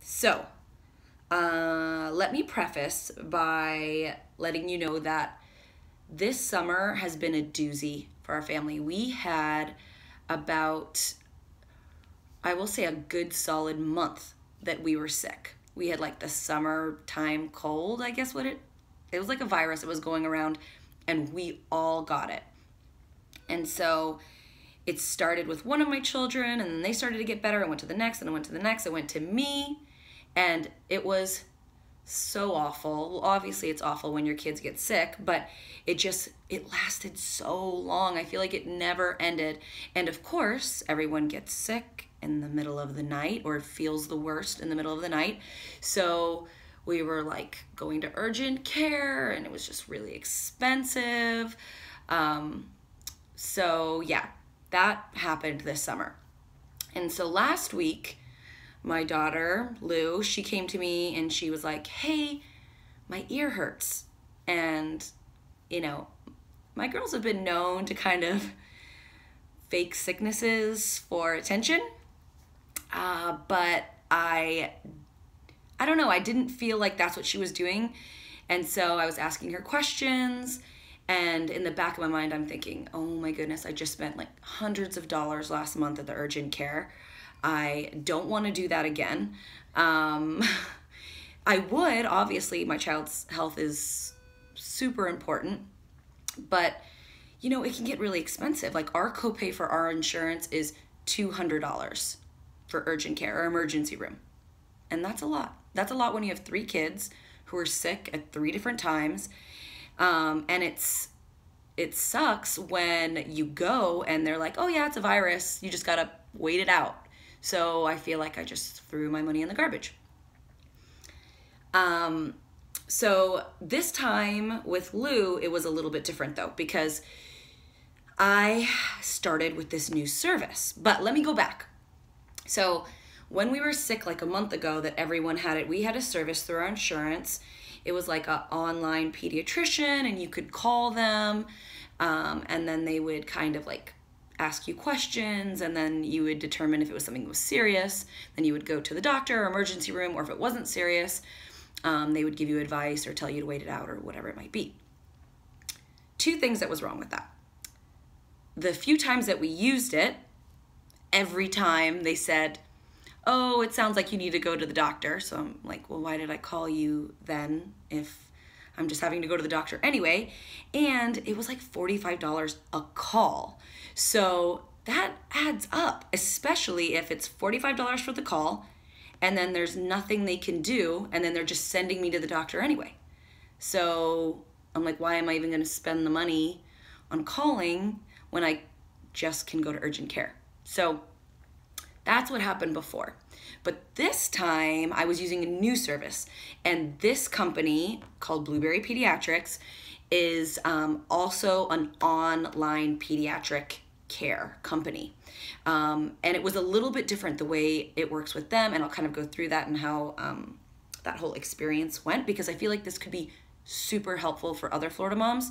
So, let me preface by letting you know that this summer has been a doozy for our family. We had about, I will say, a good solid month that we were sick. We had like the summertime cold, I guess it was like a virus that was going around, and we all got it. And so it started with one of my children, and then they started to get better. I went to the next, and I went to the next. I went to me, and it was so awful. Well, obviously it's awful when your kids get sick, but it lasted so long. I feel like it never ended. And of course, everyone gets sick in the middle of the night or feels the worst in the middle of the night. So we were like going to urgent care, and it was just really expensive. So yeah, that happened this summer. And so last week, my daughter, Lou, she came to me and she was like, hey, my ear hurts. And, you know, my girls have been known to kind of fake sicknesses for attention. But I don't know, I didn't feel like that's what she was doing. And so I was asking her questions. And in the back of my mind, I'm thinking, oh my goodness, I just spent like hundreds of dollars last month at the urgent care. I don't want to do that again. I would, obviously, my child's health is super important, but you know, it can get really expensive. Like our copay for our insurance is $200 for urgent care or emergency room. And that's a lot. That's a lot when you have 3 kids who are sick at 3 different times. And it sucks when you go and they're like, oh yeah, it's a virus. You just gotta wait it out. So I feel like I just threw my money in the garbage. So this time with Lou, it was a little bit different though, because I started with this new service. But let me go back. So when we were sick like a month ago that everyone had it, we had a service through our insurance. It was like an online pediatrician, and you could call them, and then they would kind of like ask you questions, and then you would determine if it was something that was serious. Then you would go to the doctor or emergency room, or if it wasn't serious, they would give you advice or tell you to wait it out or whatever it might be. 2 things that was wrong with that. The few times that we used it, every time they said, oh, it sounds like you need to go to the doctor. So I'm like, well, why did I call you then if I'm just having to go to the doctor anyway? And it was like $45 a call. So that adds up, especially if it's $45 for the call and then there's nothing they can do, and then they're just sending me to the doctor anyway. So I'm like, why am I even going to spend the money on calling when I just can go to urgent care? So that's what happened before. But this time I was using a new service, and this company called Blueberry Pediatrics is also an online pediatric care company. And it was a little bit different the way it works with them, and I'll kind of go through that and how that whole experience went, because I feel like this could be super helpful for other Florida moms.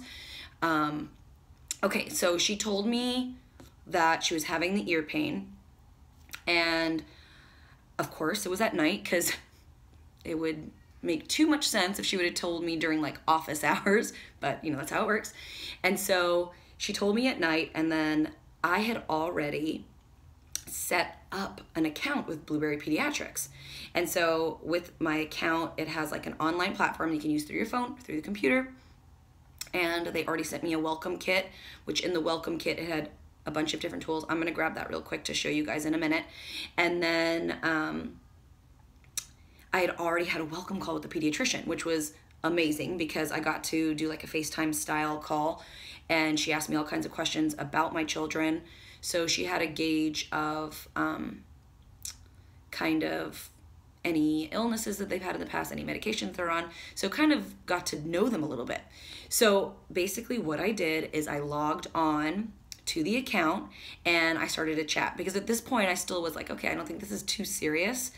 Okay, so she told me that she was having the ear pain, and of course it was at night, because it would make too much sense if she would have told me during like office hours, but you know, that's how it works. And so she told me at night, and then I had already set up an account with Blueberry Pediatrics. And so with my account, it has like an online platform you can use through your phone, through the computer. And they already sent me a welcome kit, which in the welcome kit, it had a bunch of different tools. I'm going to grab that real quick to show you guys in a minute. And then I had already had a welcome call with the pediatrician, which was amazing because I got to do like a FaceTime style call, and she asked me all kinds of questions about my children. So she had a gauge of kind of any illnesses that they've had in the past, any medications they're on. So kind of got to know them a little bit. So basically what I did is I logged on to the account and I started a chat, because at this point I still was like, okay, I don't think this is too serious.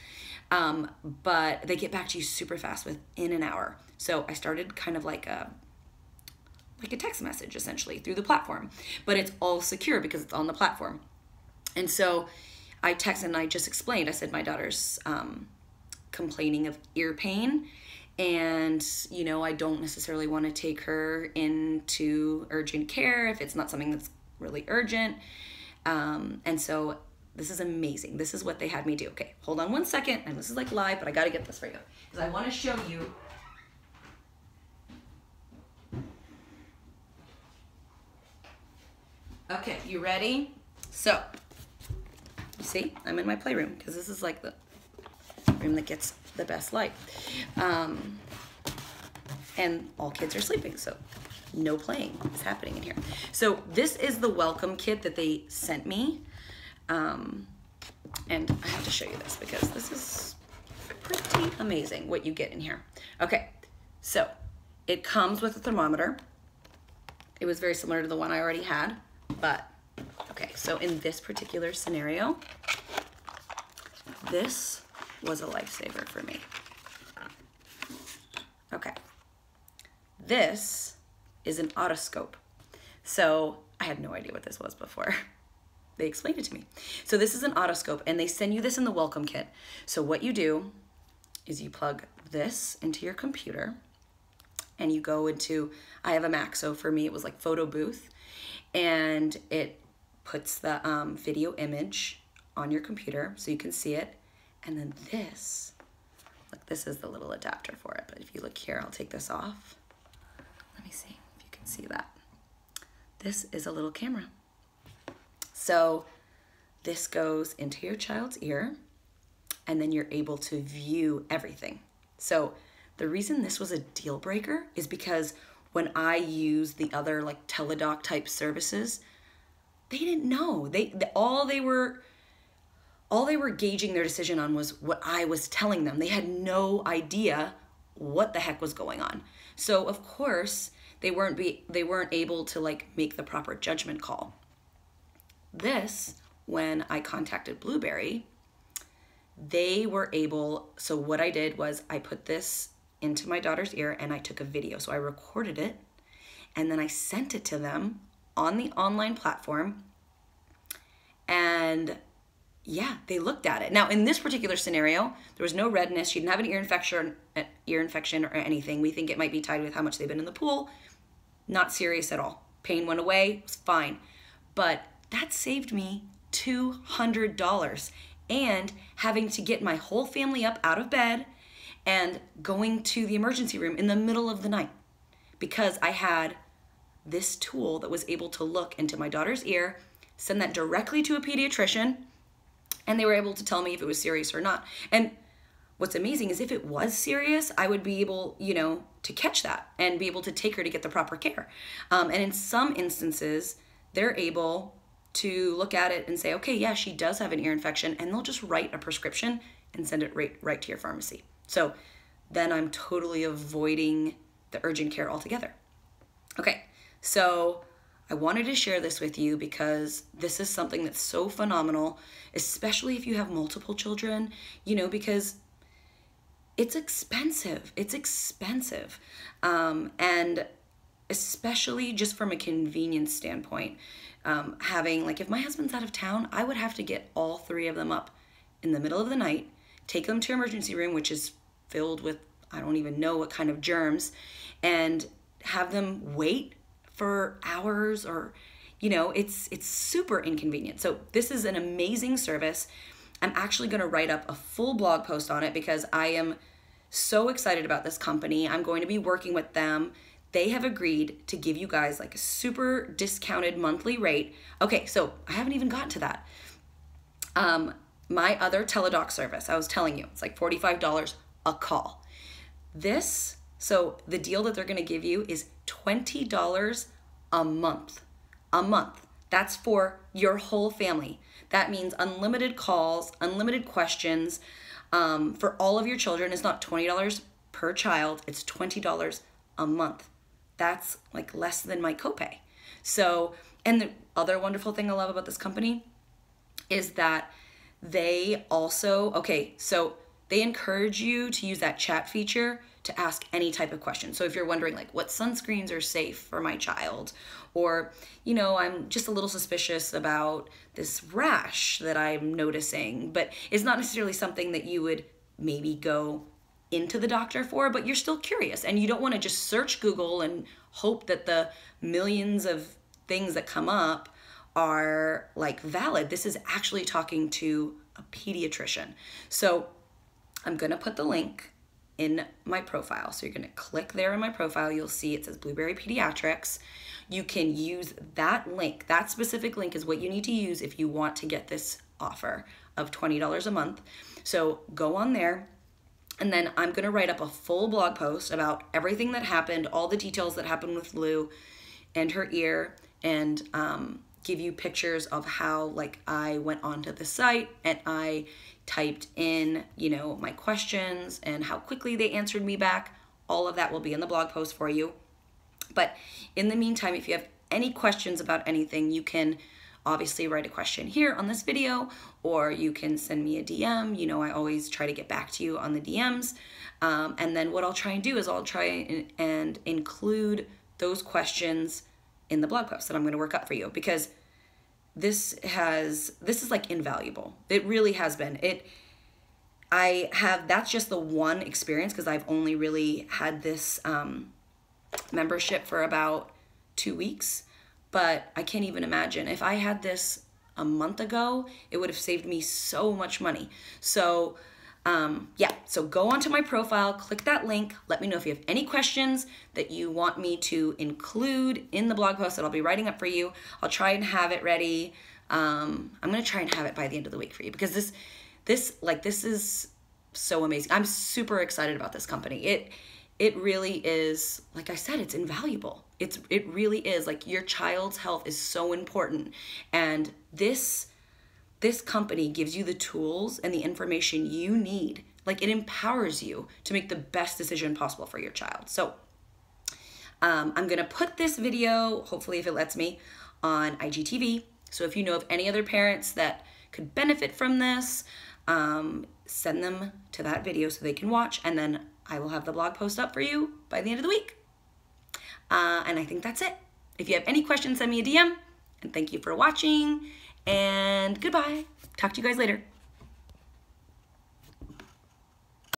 But they get back to you super fast within an hour. So I started kind of like a text message essentially through the platform, but it's all secure because it's on the platform. And so I texted and I just explained, I said my daughter's complaining of ear pain, and, you know, I don't necessarily want to take her into urgent care if it's not something that's really urgent. And so this is amazing. This is what they had me do. Okay, hold on one second. And this is like live, but I got to get this for you because I want to show you. Okay, you ready? So, you see, I'm in my playroom because this is like the room that gets the best light. And all kids are sleeping, so no playing is happening in here. So this is the welcome kit that they sent me. And I have to show you this because this is pretty amazing what you get in here. Okay, so it comes with a thermometer. It was very similar to the one I already had, but okay, so in this particular scenario, this was a lifesaver for me. Okay, this is an otoscope. So I had no idea what this was before they explained it to me. So this is an otoscope, and they send you this in the welcome kit. So what you do is you plug this into your computer, and you go into, I have a Mac, so for me it was like photo booth, and it puts the video image on your computer so you can see it. And then this, look, this is the little adapter for it, but if you look here, I'll take this off. Let me see if you can see that. This is a little camera. So this goes into your child's ear, and then you're able to view everything. So the reason this was a deal breaker is because when I use the other like Teladoc type services, they didn't know. All they were gauging their decision on was what I was telling them. They had no idea what the heck was going on. So of course they weren't able to like make the proper judgment call. This, when I contacted Blueberry, they were able, so what I did was I put this into my daughter's ear and I took a video. So I recorded it and then I sent it to them on the online platform, and yeah, they looked at it. Now, in this particular scenario, there was no redness. She didn't have an ear infection or anything. We think it might be tied with how much they've been in the pool. Not serious at all. Pain went away, it was fine. But that saved me $200 and having to get my whole family up out of bed and going to the emergency room in the middle of the night because I had this tool that was able to look into my daughter's ear, send that directly to a pediatrician, and they were able to tell me if it was serious or not. And what's amazing is if it was serious, I would be able, you know, to catch that and be able to take her to get the proper care. And in some instances, they're able to look at it and say, okay, yeah, she does have an ear infection, and they'll just write a prescription and send it right to your pharmacy. So then I'm totally avoiding the urgent care altogether. Okay, so I wanted to share this with you because this is something that's so phenomenal, especially if you have multiple children, you know, because it's expensive. It's expensive. And especially just from a convenience standpoint, having, like, if my husband's out of town, I would have to get all three of them up in the middle of the night, take them to emergency room, which is filled with, I don't even know what kind of germs, and have them wait for hours, or, you know, it's super inconvenient. So this is an amazing service. I'm actually going to write up a full blog post on it because I am so excited about this company. I'm going to be working with them. They have agreed to give you guys like a super discounted monthly rate. Okay, so I haven't even gotten to that. My other Teladoc service, I was telling you, it's like $45 a call. This, so the deal that they're going to give you is $20 a month. A month. That's for your whole family. That means unlimited calls, unlimited questions for all of your children. It's not $20 per child. It's $20 a month. That's like less than my copay. So, and the other wonderful thing I love about this company is that they also, okay, so they encourage you to use that chat feature to ask any type of question. So if you're wondering like what sunscreens are safe for my child, or, you know, I'm just a little suspicious about this rash that I'm noticing, but it's not necessarily something that you would maybe go into the doctor for, but you're still curious and you don't want to just search Google and hope that the millions of things that come up are like valid. This is actually talking to a pediatrician. So I'm going to put the link in my profile. So you're going to click there in my profile. You'll see it says Blueberry Pediatrics. You can use that link. That specific link is what you need to use if you want to get this offer of $20 a month. So go on there, and then I'm going to write up a full blog post about everything that happened, all the details that happened with Lou and her ear, and give you pictures of how like I went onto the site and I typed in, you know, my questions and how quickly they answered me back. All of that will be in the blog post for you. But in the meantime, if you have any questions about anything, you can obviously write a question here on this video, or you can send me a DM. You know, I always try to get back to you on the DMs. And then what I'll try and do is I'll try and include those questions in the blog post that I'm going to work up for you, because this is like invaluable. It really has been. That's just the one experience, because I've only really had this membership for about 2 weeks, but I can't even imagine if I had this a month ago, it would have saved me so much money. So yeah, so go onto my profile, click that link, let me know if you have any questions that you want me to include in the blog post that I'll be writing up for you. I'll try and have it ready. I'm gonna try and have it by the end of the week for you, because this is so amazing. I'm super excited about this company. It really is, like I said, it's invaluable. It really is. Like, your child's health is so important, and this company gives you the tools and the information you need. Like, it empowers you to make the best decision possible for your child. So I'm gonna put this video, hopefully if it lets me, on IGTV. So if you know of any other parents that could benefit from this, send them to that video so they can watch, and then I will have the blog post up for you by the end of the week. And I think that's it. If you have any questions, send me a DM, and thank you for watching, and goodbye. Talk to you guys later.